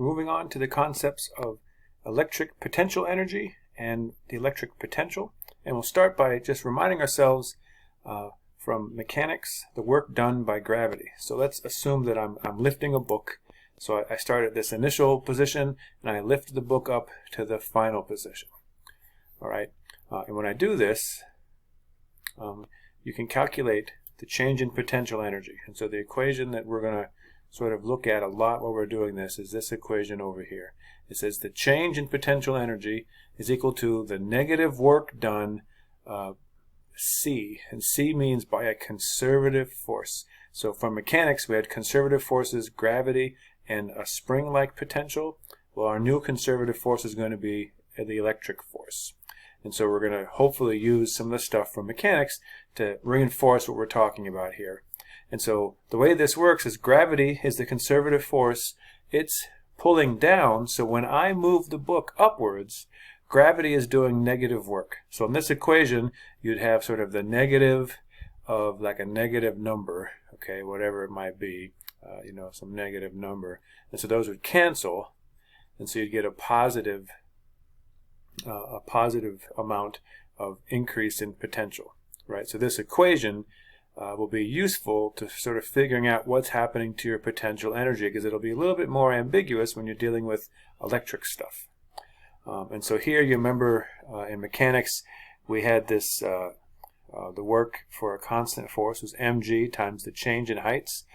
we're moving on to the concepts of electric potential energy and the electric potential. And we'll start by just reminding ourselves from mechanics, the work done by gravity. So let's assume that I'm lifting a book. So I start at this initial position and I lift the book up to the final position. All right, and when I do this, you can calculate the change in potential energy. And so the equation that we're going to sort of look at a lot while we're doing this is this equation over here. It says the change in potential energy is equal to the negative work done, C, and C means by a conservative force. So from mechanics we had conservative forces, gravity, and a spring-like potential. Well, our new conservative force is going to be the electric force. And so we're going to hopefully use some of the stuff from mechanics to reinforce what we're talking about here. And so the way this works is gravity is the conservative force. It's pulling down, so when I move the book upwards, gravity is doing negative work. So in this equation, you'd have sort of the negative of like a negative number, okay, whatever it might be, some negative number. And so those would cancel, and so you'd get a positive amount of increase in potential, right? So this equation will be useful to sort of figuring out what's happening to your potential energy, because it'll be a little bit more ambiguous when you're dealing with electric stuff. And so here you remember in mechanics we had this, the work for a constant force was mg times the change in heights.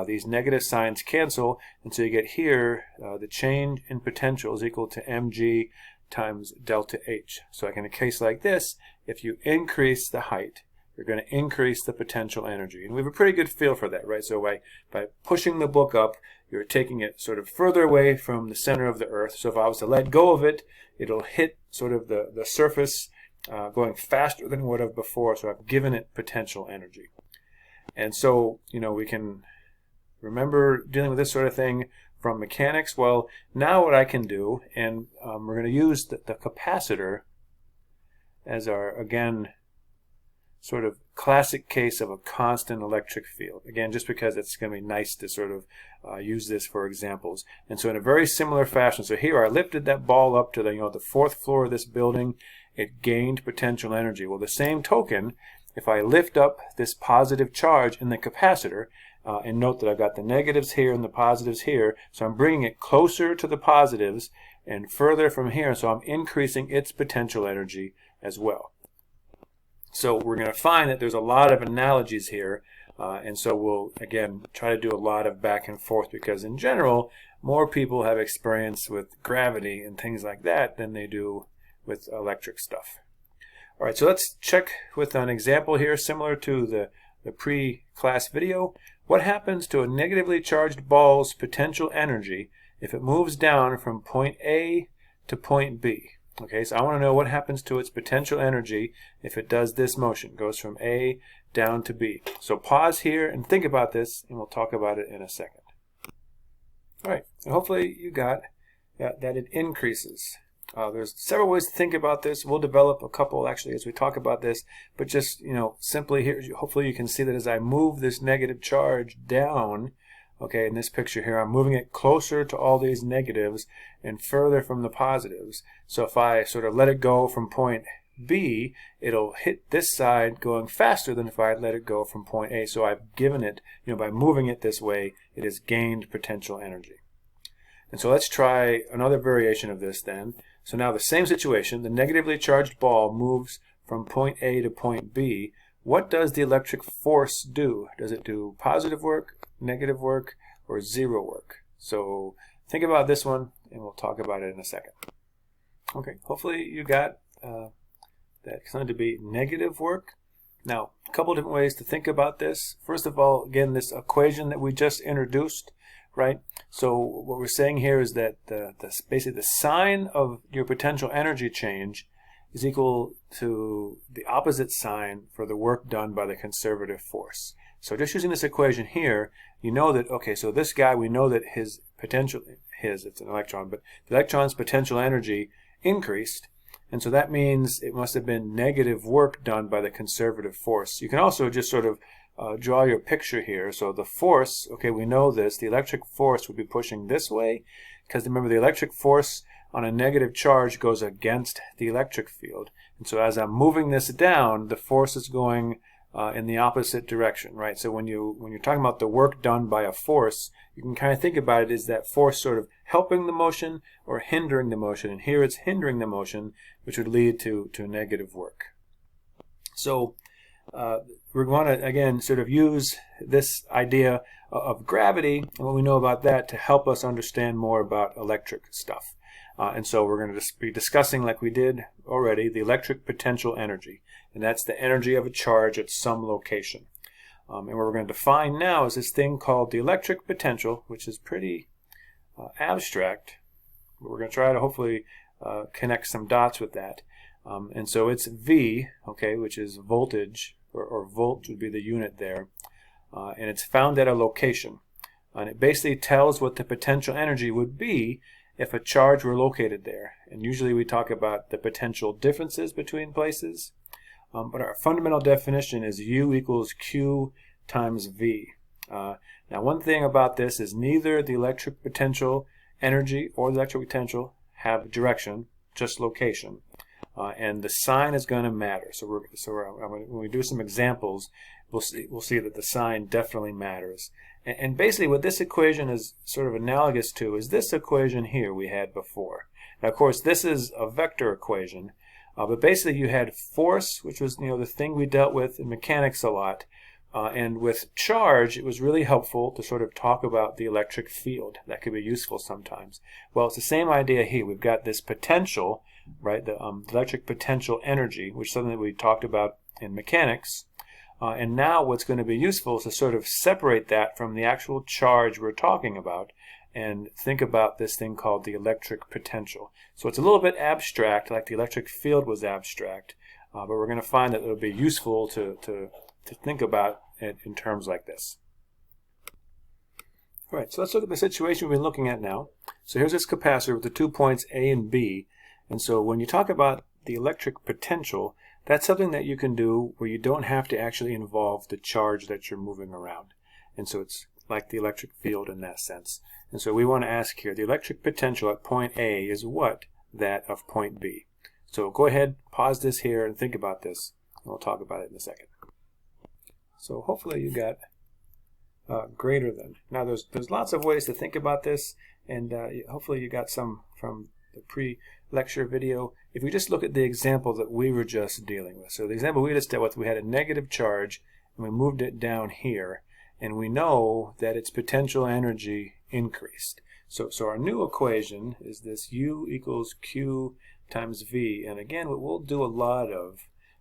These negative signs cancel, and so you get here the change in potential is equal to mg times delta h. So like in a case like this, if you increase the height, you're going to increase the potential energy. And we have a pretty good feel for that, right? So by pushing the book up, you're taking it sort of further away from the center of the earth. So if I was to let go of it, it'll hit sort of the surface going faster than it would have before. So I've given it potential energy. And so, we can remember dealing with this sort of thing from mechanics. Well, now what I can do, and we're going to use the capacitor as our, again, sort of classic case of a constant electric field. Again, just because it's going to be nice to sort of use this for examples. And so in a very similar fashion, so here I lifted that ball up to the fourth floor of this building, it gained potential energy. Well, the same token, if I lift up this positive charge in the capacitor, and note that I've got the negatives here and the positives here, so I'm bringing it closer to the positives and further from here, so I'm increasing its potential energy as well. So we're going to find that there's a lot of analogies here, and so we'll, again, try to do a lot of back and forth, because in general, more people have experience with gravity and things like that than they do with electric stuff. All right, so let's check with an example here similar to the pre-class video. What happens to a negatively charged ball's potential energy if it moves down from point A to point B? Okay, so I want to know what happens to its potential energy if it does this motion, goes from A down to B. So pause here and think about this, and we'll talk about it in a second. All right, and hopefully you got that it increases. There's several ways to think about this. We'll develop a couple actually as we talk about this, but just simply here, hopefully you can see that as I move this negative charge down, okay, in this picture here, I'm moving it closer to all these negatives and further from the positives. So if I sort of let it go from point B, it'll hit this side going faster than if I let it go from point A. So I've given it, by moving it this way, it has gained potential energy. And so let's try another variation of this then. So now the same situation, the negatively charged ball moves from point A to point B. What does the electric force do? Does it do positive work, negative work, or zero work? So think about this one, and we'll talk about it in a second. Okay, hopefully you got that it's going to be negative work. Now, a couple different ways to think about this. First of all, again, this equation that we just introduced, right? So what we're saying here is that basically the sign of your potential energy change is equal to the opposite sign for the work done by the conservative force. So just using this equation here, you know that, okay, so this guy, we know that his potential, it's an electron, but the electron's potential energy increased, and so that means it must have been negative work done by the conservative force. You can also just sort of draw your picture here. So the force, okay, we know this, the electric force would be pushing this way, because remember the electric force on a negative charge goes against the electric field. And so as I'm moving this down, the force is going in the opposite direction, right? So when you're talking about the work done by a force, you can kind of think about it as that force sort of helping the motion or hindering the motion. And here it's hindering the motion, which would lead to negative work. So we're going to, again, sort of use this idea of gravity and what we know about that to help us understand more about electric stuff. And so we're going to be discussing, like we did already, the electric potential energy. And that's the energy of a charge at some location. And what we're going to define now is this thing called the electric potential, which is pretty abstract. But we're going to try to hopefully connect some dots with that. And so it's V, okay, which is voltage, or volt would be the unit there. And it's found at a location. And it basically tells what the potential energy would be if a charge were located there. And usually we talk about the potential differences between places. But our fundamental definition is U equals Q times V. Now one thing about this is neither the electric potential energy or the electric potential have direction, just location. And the sign is going to matter. So when we do some examples, we'll see that the sign definitely matters. And basically what this equation is sort of analogous to is this equation here we had before. Now of course this is a vector equation, but basically you had force, which was the thing we dealt with in mechanics a lot, and with charge it was really helpful to sort of talk about the electric field. That could be useful sometimes. Well, it's the same idea here. We've got this potential, right, the electric potential energy, which is something that we talked about in mechanics. And now what's going to be useful is to sort of separate that from the actual charge we're talking about and think about this thing called the electric potential. So it's a little bit abstract, like the electric field was abstract, but we're going to find that it'll be useful to think about it in terms like this. All right, so let's look at the situation we've been looking at now. So here's this capacitor with the 2 points A and B. And so when you talk about the electric potential, that's something that you can do where you don't have to actually involve the charge that you're moving around. And so it's like the electric field in that sense. And so we want to ask here, the electric potential at point A is what that of point B? So go ahead, pause this here and think about this. And we'll talk about it in a second. So hopefully you got greater than. Now there's lots of ways to think about this, and hopefully you got some from the pre-lecture video. If we just look at the example that we were just dealing with. So the example we just dealt with, we had a negative charge and we moved it down here, and we know that its potential energy increased. So our new equation is this U equals Q times V. And again, what we'll do a lot of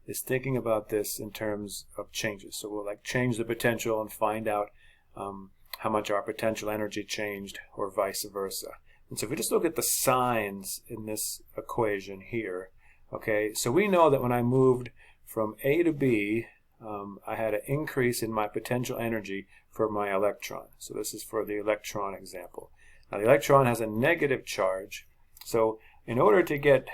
is thinking about this in terms of changes. So we'll change the potential and find out how much our potential energy changed, or vice versa. And so if we just look at the signs in this equation here, okay, so we know that when I moved from A to B, I had an increase in my potential energy for my electron. So this is for the electron example. Now the electron has a negative charge, so in order to get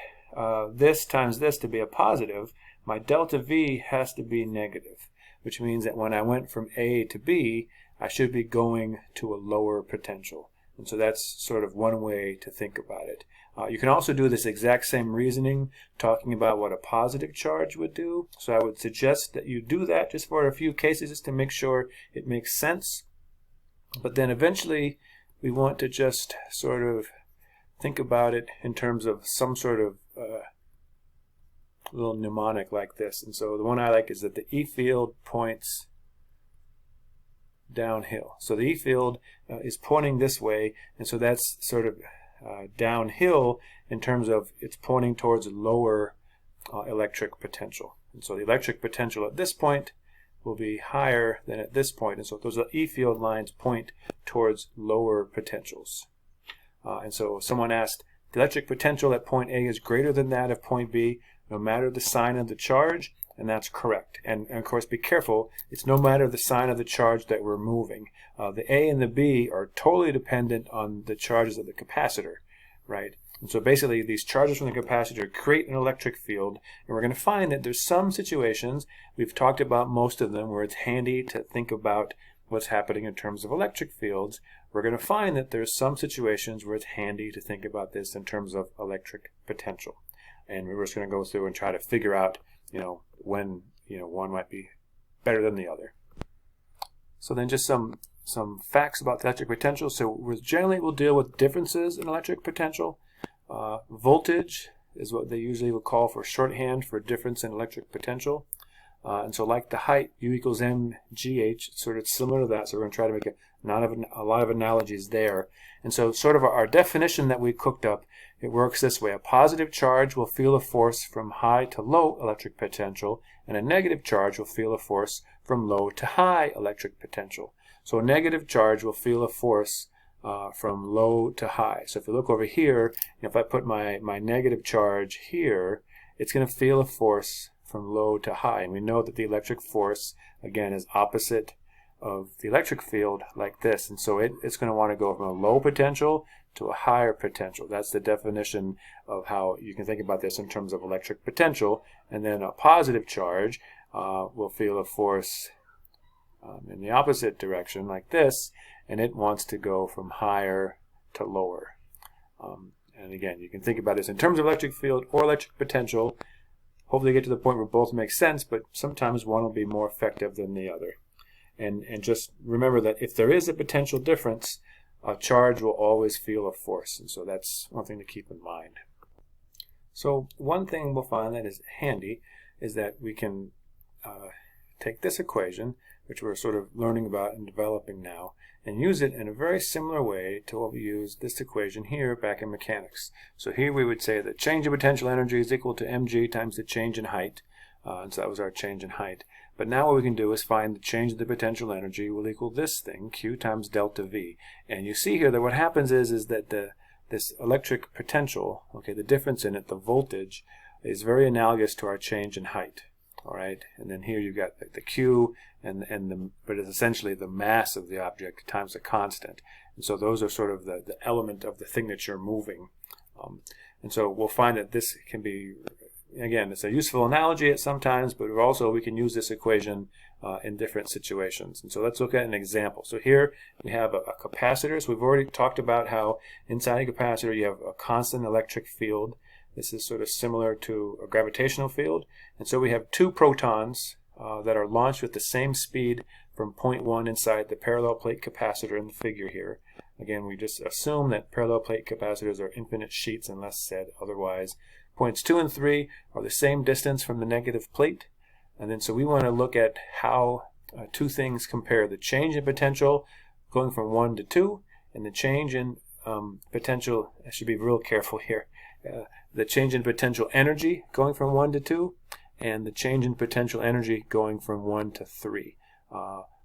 this times this to be a positive, my delta V has to be negative, which means that when I went from A to B, I should be going to a lower potential. And so that's sort of one way to think about it. You can also do this exact same reasoning talking about what a positive charge would do. So I would suggest that you do that just for a few cases just to make sure it makes sense. But then eventually we want to just sort of think about it in terms of some sort of little mnemonic like this. And so the one I like is that the E field points downhill. So the E field is pointing this way, and so that's sort of downhill in terms of it's pointing towards lower electric potential. And so the electric potential at this point will be higher than at this point, and so those E field lines point towards lower potentials. And so someone asked, the electric potential at point A is greater than that of point B, no matter the sign of the charge, and that's correct. And of course, be careful, it's no matter the sign of the charge that we're moving. The A and the B are totally dependent on the charges of the capacitor, right? And so basically these charges from the capacitor create an electric field, and we're going to find that there's some situations, we've talked about most of them, where it's handy to think about what's happening in terms of electric fields. We're going to find that there's some situations where it's handy to think about this in terms of electric potential. And we're just going to go through and try to figure out, when, one might be better than the other. So then just some facts about the electric potential. So we'll deal with differences in electric potential. Voltage is what they usually will call for shorthand for difference in electric potential. And so like the height, U equals mgh, sort of similar to that. So we're going to try to make a lot of analogies there. And so sort of our definition that we cooked up, it works this way. A positive charge will feel a force from high to low electric potential, and a negative charge will feel a force from low to high electric potential. So a negative charge will feel a force from low to high. So if you look over here, if I put my negative charge here, it's going to feel a force from low to high. And we know that the electric force, again, is opposite of the electric field like this. And so it's going to want to go from a low potential to a higher potential. That's the definition of how you can think about this in terms of electric potential. And then a positive charge will feel a force in the opposite direction like this, and it wants to go from higher to lower. And again, you can think about this in terms of electric field or electric potential. Hopefully get to the point where both make sense, but sometimes one will be more effective than the other. And just remember that if there is a potential difference, a charge will always feel a force. And so that's one thing to keep in mind. So one thing we'll find that is handy is that we can take this equation, which we're sort of learning about and developing now, and use it in a very similar way to what we used this equation here back in mechanics. So here we would say that change in potential energy is equal to mg times the change in height. And so that was our change in height. But now what we can do is find the change in the potential energy will equal this thing, Q times delta V. And you see here that what happens is that this electric potential, okay, the difference in it, the voltage, is very analogous to our change in height. All right, and then here you've got the Q, but it's essentially the mass of the object times a constant. And so those are sort of the element of the thing that you're moving. And so we'll find that this can be, again, it's a useful analogy at sometimes, but also we can use this equation in different situations. And so let's look at an example. So here we have a capacitor. So we've already talked about how inside a capacitor you have a constant electric field. This is sort of similar to a gravitational field. And so we have two protons that are launched with the same speed from point 1 inside the parallel plate capacitor in the figure here. Again, we just assume that parallel plate capacitors are infinite sheets unless said otherwise. Points 2 and 3 are the same distance from the negative plate. And then so we want to look at how two things compare. The change in potential going from 1 to 2 and the change in potential, I should be real careful here, the change in potential energy going from 1 to 2 and the change in potential energy going from 1 to 3.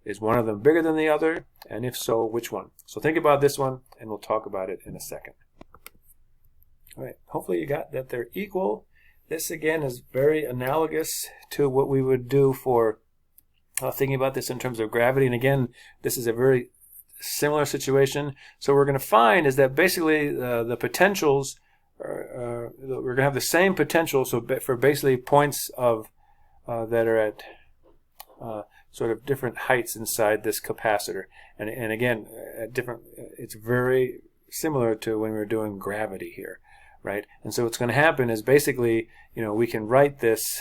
Is one of them bigger than the other? And if so, which one? So think about this one and we'll talk about it in a second. All right, hopefully you got that they're equal. This again is very analogous to what we would do for thinking about this in terms of gravity. And again, this is a very similar situation. So what we're going to find is that basically the potentials we're going to have the same potential. So for basically points of that are at sort of different heights inside this capacitor, and again at different. It's very similar to when we're doing gravity here, right? And so what's going to happen is basically, we can write this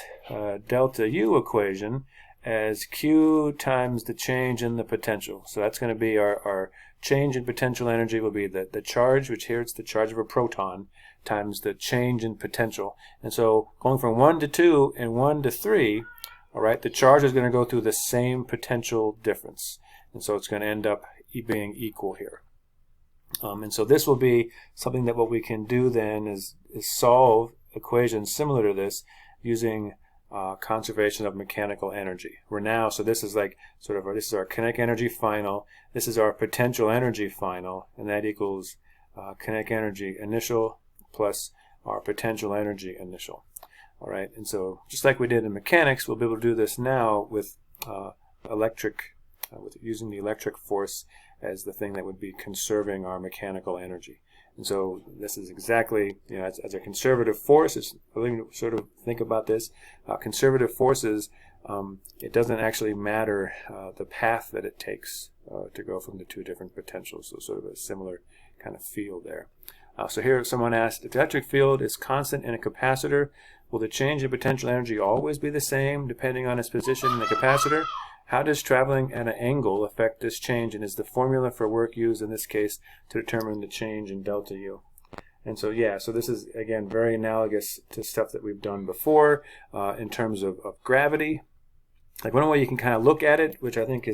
delta U equation as Q times the change in the potential. So that's going to be our change in potential energy will be the charge, which here it's the charge of a proton, times the change in potential. And so going from 1 to 2 and 1 to 3, all right, the charge is going to go through the same potential difference. And so it's going to end up being equal here. And so this will be something that what we can do then is solve equations similar to this using conservation of mechanical energy. So this is like this is our kinetic energy final, this is our potential energy final, and that equals kinetic energy initial plus our potential energy initial. All right, and so just like we did in mechanics, we'll be able to do this now with with using the electric force as the thing that would be conserving our mechanical energy. And so this is exactly, as a conservative force, it's really sort of think about this. Conservative forces, it doesn't actually matter the path that it takes to go from the two different potentials. So sort of a similar kind of field there. So here someone asked, if the electric field is constant in a capacitor, will the change in potential energy always be the same depending on its position in the capacitor? How does traveling at an angle affect this change, and is the formula for work used in this case to determine the change in delta U? And so so this is again very analogous to stuff that we've done before in terms of gravity. Like one way you can kind of look at it, which I think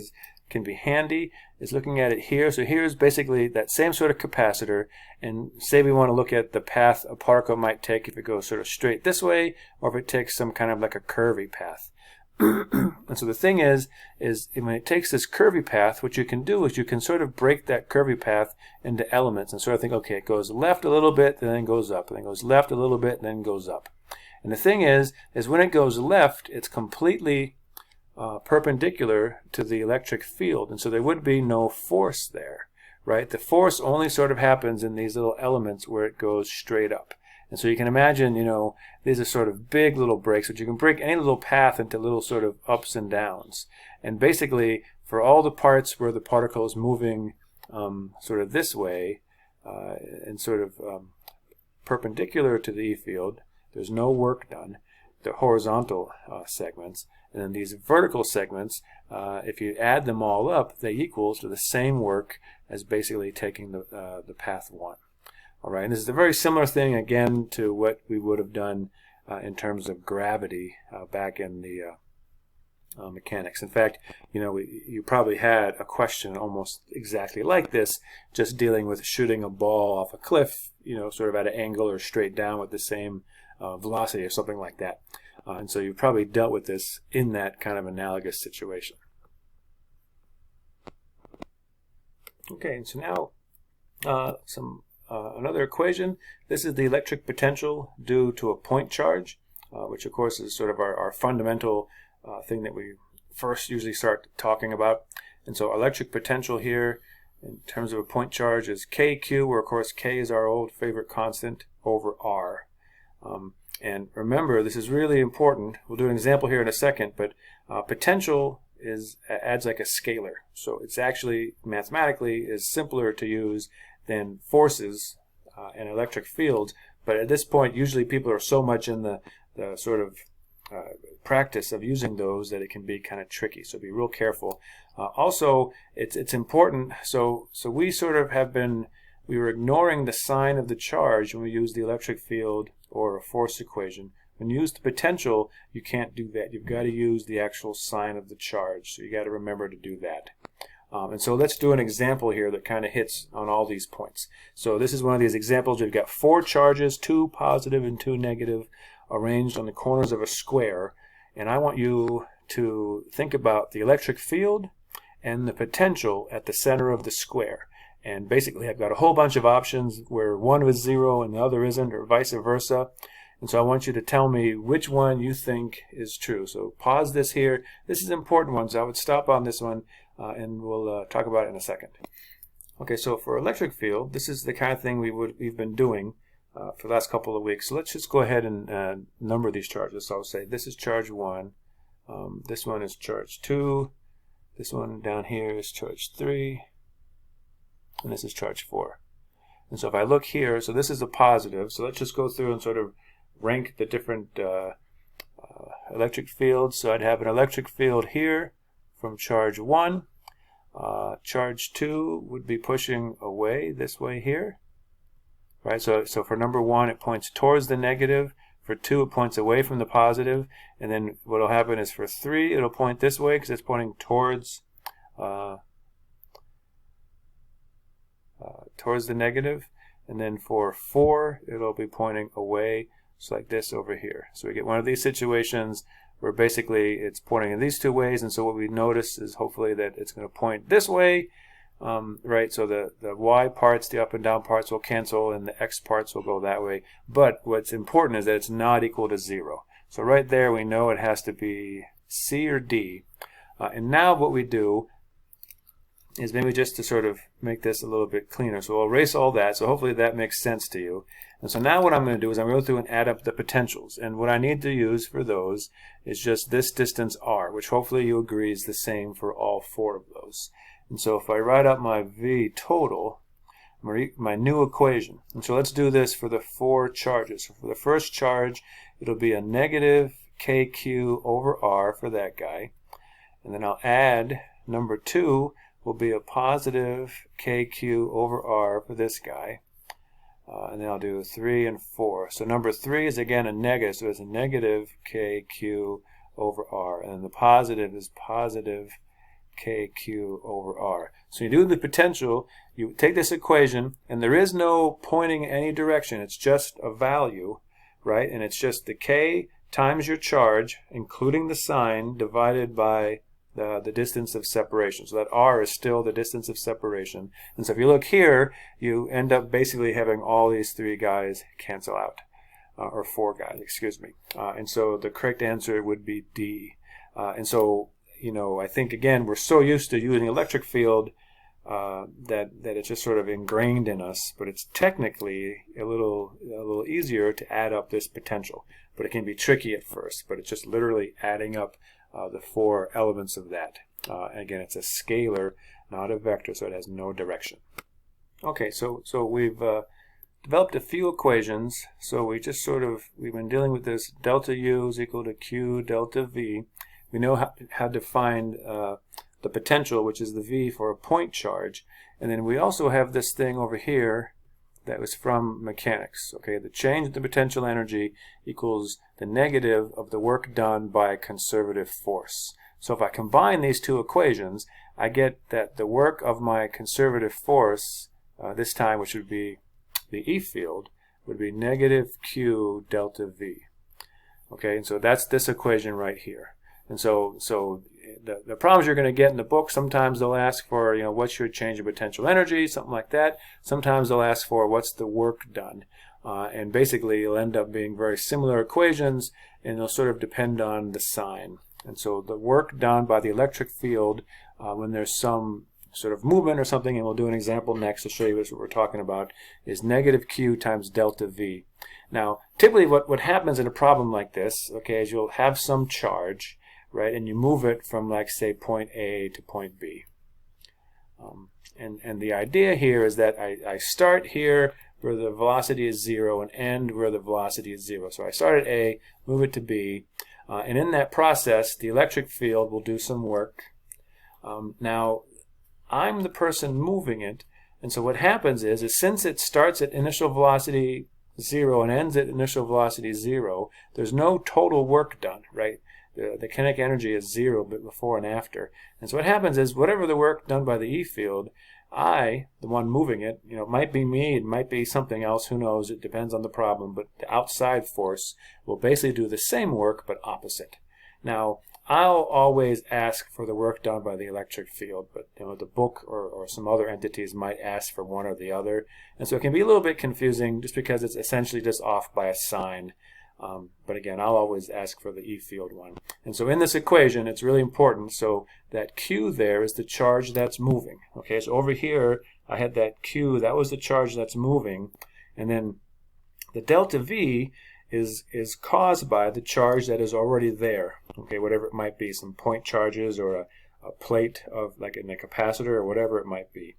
can be handy, is looking at it here. So here's basically that same sort of capacitor, and say we want to look at the path a particle might take if it goes sort of straight this way, or if it takes some kind of like a curvy path. And so the thing is when it takes this curvy path, what you can do is you can sort of break that curvy path into elements and sort of think, okay, it goes left a little bit, then goes up, and then goes left a little bit, and then goes up. And the thing is when it goes left, it's completely perpendicular to the electric field, and so there would be no force there, right? The force only sort of happens in these little elements where it goes straight up. And so you can imagine, these are sort of big little breaks, but you can break any little path into little sort of ups and downs. And basically, for all the parts where the particle is moving sort of this way and sort of perpendicular to the E field, there's no work done. The horizontal segments, and then these vertical segments, if you add them all up, they equal to the same work as basically taking the path 1. All right, and this is a very similar thing again to what we would have done in terms of gravity back in the mechanics. In fact, you probably had a question almost exactly like this, just dealing with shooting a ball off a cliff, sort of at an angle or straight down with the same velocity or something like that. And so you've probably dealt with this in that kind of analogous situation. Okay, and so now another equation. This is the electric potential due to a point charge, which of course is sort of our fundamental thing that we first usually start talking about. And so electric potential here in terms of a point charge is KQ, where of course K is our old favorite constant, over R. And remember, this is really important. We'll do an example here in a second, but potential adds like a scalar. So it's actually mathematically is simpler to use than forces and electric fields. But at this point, usually people are so much in the sort of practice of using those that it can be kind of tricky. So be real careful. Also, it's important. So we sort of we were ignoring the sign of the charge when we use the electric field or a force equation. When you use the potential, you can't do that. You've got to use the actual sign of the charge. So you got to remember to do that. And so let's do an example here that kind of hits on all these points. So this is one of these examples. We've got 4 charges, 2 positive and 2 negative, arranged on the corners of a square. And I want you to think about the electric field and the potential at the center of the square. And basically I've got a whole bunch of options where one is 0 and the other isn't, or vice versa. And so I want you to tell me which one you think is true. So pause this here. This is an important one, so I would stop on this one and we'll talk about it in a second. Okay, so for electric field, this is the kind of thing we've been doing for the last couple of weeks. So let's just go ahead and number these charges. So I'll say this is charge 1, this one is charge 2, this one down here is charge 3, and this is charge 4. And so if I look here, so this is a positive, so let's just go through and sort of rank the different electric fields. So I'd have an electric field here from charge 1. Charge 2 would be pushing away this way here. Right, so for number 1 it points towards the negative, for 2 it points away from the positive, and then what will happen is for 3 it'll point this way because it's pointing towards the negative, and then for 4 it'll be pointing away, so like this over here. So we get one of these situations where basically it's pointing in these 2 ways, and so what we notice is hopefully that it's going to point this way, right? So the y parts, the up and down parts will cancel, and the x parts will go that way. But what's important is that it's not equal to 0. So right there we know it has to be C or D. And now what we do is maybe just to sort of make this a little bit cleaner. So I'll erase all that. So hopefully that makes sense to you. And so now what I'm going to do is I'm going to go through and add up the potentials. And what I need to use for those is just this distance r, which hopefully you agree is the same for all 4 of those. And so if I write up my V total, my new equation. And so let's do this for the 4 charges. So for the first charge, it'll be a negative kq over r for that guy. And then I'll add number 2 will be a positive kq over r for this guy. And then I'll do 3 and 4. So number 3 is again a negative, so it's a negative kq over r. And the positive is positive kq over r. So you do the potential, you take this equation, and there is no pointing in any direction. It's just a value, right? And it's just the k times your charge, including the sign, divided by the distance of separation. So that r is still the distance of separation. And so if you look here, you end up basically having all these 3 guys cancel out, or 4 guys, excuse me. And so the correct answer would be D. And so, you know, I think again we're so used to using electric field that it's just sort of ingrained in us. But it's technically a little easier to add up this potential. But it can be tricky at first. But it's just literally adding up the 4 elements of that. And again, it's a scalar, not a vector, so it has no direction. Okay, so we've developed a few equations. So we've been dealing with this delta U is equal to Q delta V. We know how to find the potential, which is the V for a point charge. And then we also have this thing over here that was from mechanics. Okay, the change in the potential energy equals the negative of the work done by a conservative force. So if I combine these 2 equations, I get that the work of my conservative force, this time, which would be the E field, would be negative Q delta V. Okay, and so that's this equation right here. And so the problems you're going to get in the book, sometimes they'll ask for, you know, what's your change in potential energy, something like that. Sometimes they'll ask for what's the work done. And basically it'll end up being very similar equations, and they'll sort of depend on the sign. And so the work done by the electric field, when there's some sort of movement or something, and we'll do an example next to show you what we're talking about, is negative Q times delta V. Now, typically what happens in a problem like this, okay, is you'll have some charge, right, and you move it from, like, say, point A to point B. And the idea here is that I start here where the velocity is 0 and end where the velocity is 0. So I start at A, move it to B, and in that process, the electric field will do some work. Now, I'm the person moving it, and so what happens is since it starts at initial velocity 0 and ends at initial velocity 0, there's no total work done, right? The kinetic energy is 0 before and after. And so what happens is whatever the work done by the E field, I, the one moving it, you know, it might be me, it might be something else, who knows, it depends on the problem, but the outside force will basically do the same work but opposite. Now, I'll always ask for the work done by the electric field, but you know, the book or some other entities might ask for one or the other. And so it can be a little bit confusing just because it's essentially just off by a sign. But again, I'll always ask for the E field one. And so in this equation, it's really important. So that Q there is the charge that's moving. Okay, so over here, I had that Q, that was the charge that's moving. And then the delta V is caused by the charge that is already there. Okay, whatever it might be, some point charges or a plate of, like in a capacitor or whatever it might be.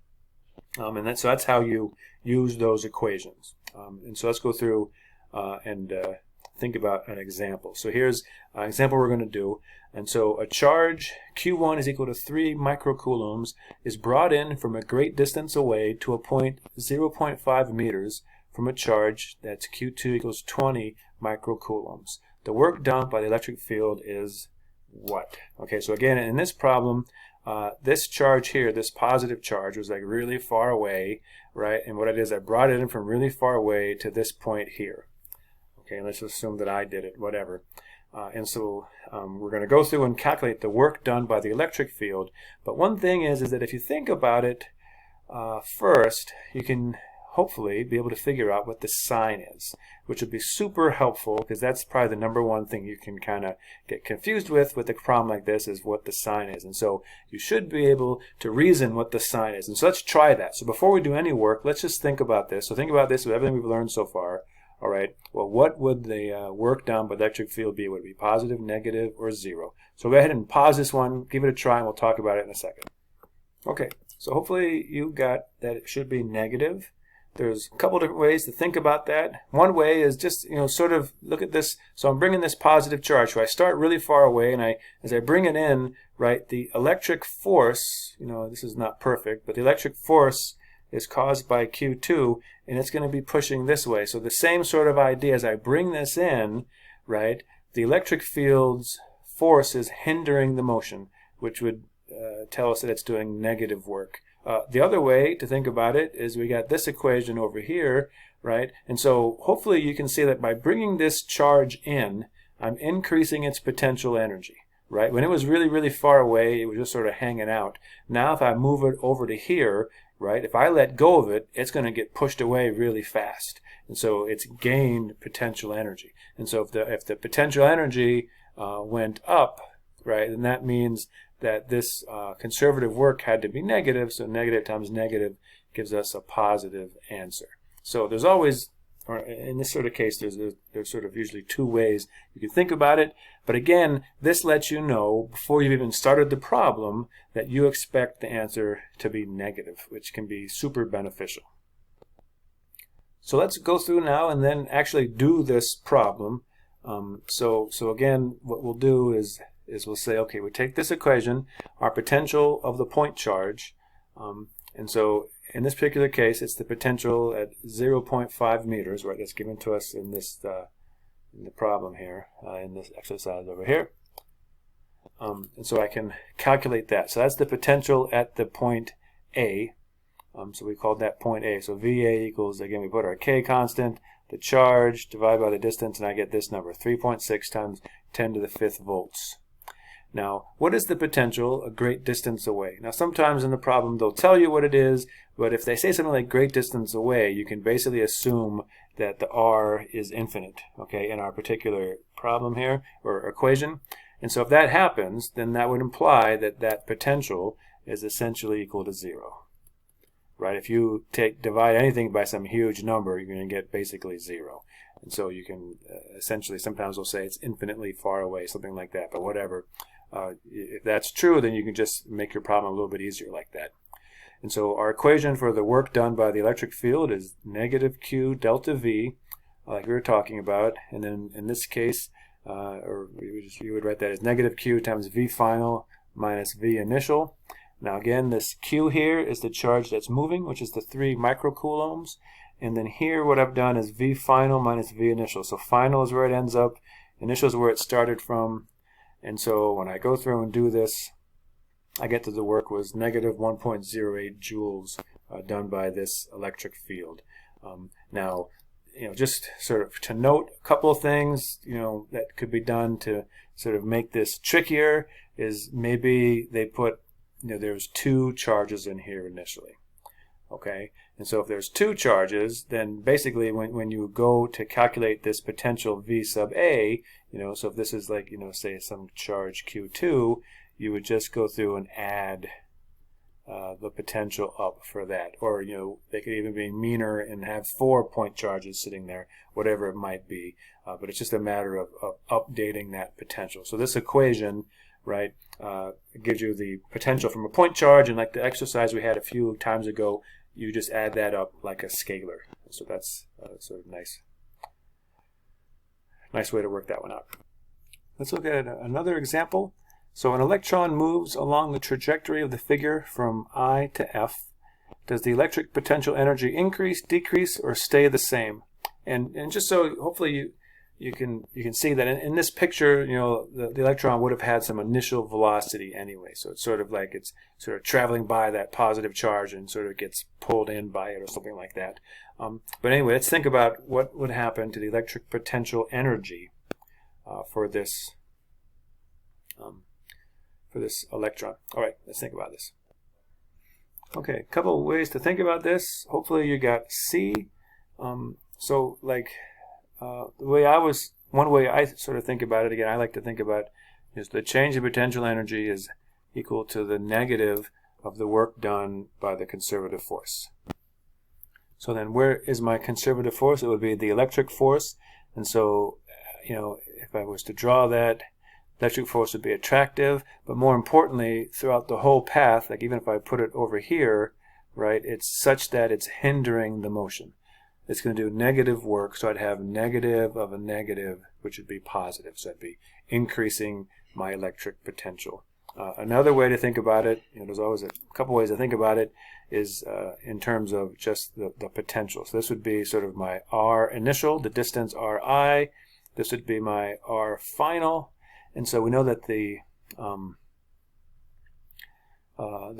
And so that's how you use those equations. And so let's go through and think about an example. So here's an example we're going to do. And so a charge Q1 is equal to 3 microcoulombs is brought in from a great distance away to a point 0.5 meters from a charge that's Q2 equals 20 microcoulombs. The work done by the electric field is what? Okay, so again, in this problem, this charge here, this positive charge, was like really far away, right? And what it is, I brought it in from really far away to this point here. Okay, let's assume that I did it, whatever. And so we're going to go through and calculate the work done by the electric field. But one thing is that if you think about it first, you can hopefully be able to figure out what the sign is, which would be super helpful because that's probably the number one thing you can kind of get confused with a problem like this is what the sign is. And so you should be able to reason what the sign is. And so let's try that. So before we do any work, let's just think about this. So think about this with everything we've learned so far. All right, well, what would the work done by the electric field be? Would it be positive, negative, or zero? So go ahead and pause this one, give it a try, and we'll talk about it in a second. Okay, so hopefully you got that it should be negative. There's a couple different ways to think about that. One way is just, sort of look at this. So I'm bringing this positive charge. So I start really far away, and as I bring it in, right, the electric force, this is not perfect, but the electric force is caused by Q2, and it's going to be pushing this way. So the same sort of idea as I bring this in, right, the electric field's force is hindering the motion, which would tell us that it's doing negative work. The other way to think about it is we got this equation over here, right? And so hopefully you can see that by bringing this charge in, I'm increasing its potential energy, right? When it was really, really far away, it was just sort of hanging out. Now if I move it over to here, right, if I let go of it, it's going to get pushed away really fast. And so it's gained potential energy. And so if the potential energy went up, right, then that means that this conservative work had to be negative, so negative times negative gives us a positive answer. So there's always, or in this sort of case, there's sort of usually two ways you can think about it. But again, this lets you know before you've even started the problem that you expect the answer to be negative, which can be super beneficial. So let's go through now and then actually do this problem. So again, what we'll do is we'll say, okay, we take this equation, our potential of the point charge, and so in this particular case, it's the potential at 0.5 meters, right? That's given to us in this in the problem here, in this exercise over here. And so I can calculate that. So that's the potential at the point A. So we called that point A. So VA equals, again, we put our K constant, the charge, divided by the distance, and I get this number, 3.6 times 10 to the 5th volts. Now, what is the potential a great distance away? Now, sometimes in the problem, they'll tell you what it is, but if they say something like great distance away, you can basically assume that the R is infinite, okay, in our particular problem here, or equation. And so if that happens, then that would imply that that potential is essentially equal to 0. Right? If you divide anything by some huge number, you're going to get basically 0. And so you can essentially, sometimes we'll say it's infinitely far away, something like that, but whatever. If that's true, then you can just make your problem a little bit easier like that. And so our equation for the work done by the electric field is negative Q delta V, like we were talking about. And then in this case, you would write that as negative Q times V final minus V initial. Now again, this Q here is the charge that's moving, which is the 3 microcoulombs. And then here what I've done is V final minus V initial. So final is where it ends up, initial is where it started from. And so when I go through and do this, I get that the work was negative 1.08 joules done by this electric field. Now, just sort of to note a couple of things, that could be done to sort of make this trickier is maybe they put, there's 2 charges in here initially. Okay, and so if there's 2 charges, then basically when you go to calculate this potential V sub A, so if this is like, say some charge Q2, you would just go through and add the potential up for that. Or, they could even be meaner and have 4 point charges sitting there, whatever it might be. But it's just a matter of updating that potential. So this equation, right, gives you the potential from a point charge, and like the exercise we had a few times ago, you just add that up like a scalar. So that's sort of nice way to work that one out. Let's look at another example. So an electron moves along the trajectory of the figure from I to F. Does the electric potential energy increase, decrease, or stay the same? And just so hopefully you can see that in this picture, the electron would have had some initial velocity anyway. So it's sort of like it's sort of traveling by that positive charge and sort of gets pulled in by it or something like that. But anyway, let's think about what would happen to the electric potential energy for this electron. All right, let's think about this. Okay, a couple of ways to think about this. Hopefully you got C. So like one way I sort of think about it, again, I like to think about is the change in potential energy is equal to the negative of the work done by the conservative force. So then where is my conservative force? It would be the electric force. And so, if I was to draw that, electric force would be attractive, but more importantly, throughout the whole path, like even if I put it over here, right, it's such that it's hindering the motion. It's going to do negative work, so I'd have negative of a negative, which would be positive. So I'd be increasing my electric potential. Another way to think about it, there's always a couple ways to think about it, is in terms of just the potential. So this would be sort of my R initial, the distance Ri. This would be my R final. And so we know that the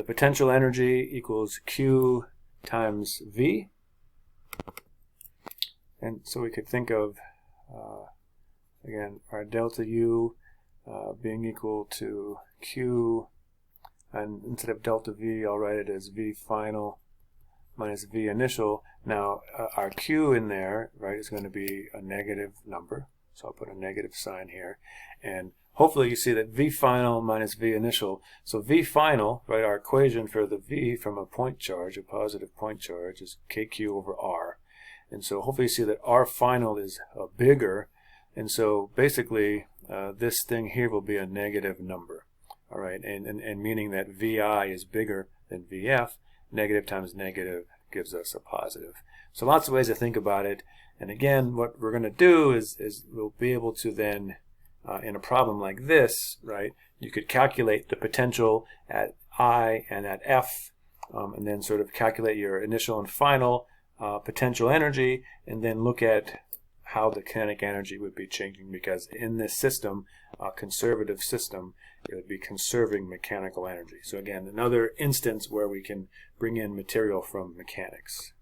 potential energy equals Q times V. And so we could think of, again, our delta U being equal to Q, and instead of delta V, I'll write it as V final minus V initial. Now, our Q in there, right, is going to be a negative number. So I'll put a negative sign here. And hopefully you see that V final minus V initial. So V final, right, our equation for the V from a point charge, a positive point charge, is KQ over R. And so hopefully you see that R final is bigger. And so basically this thing here will be a negative number. All right, and meaning that VI is bigger than VF. Negative times negative gives us a positive. So lots of ways to think about it. And again, what we're going to do is we'll be able to then, in a problem like this, right, you could calculate the potential at I and at F, and then sort of calculate your initial and final potential energy, and then look at how the kinetic energy would be changing, because in this system, a conservative system, it would be conserving mechanical energy. So again, another instance where we can bring in material from mechanics.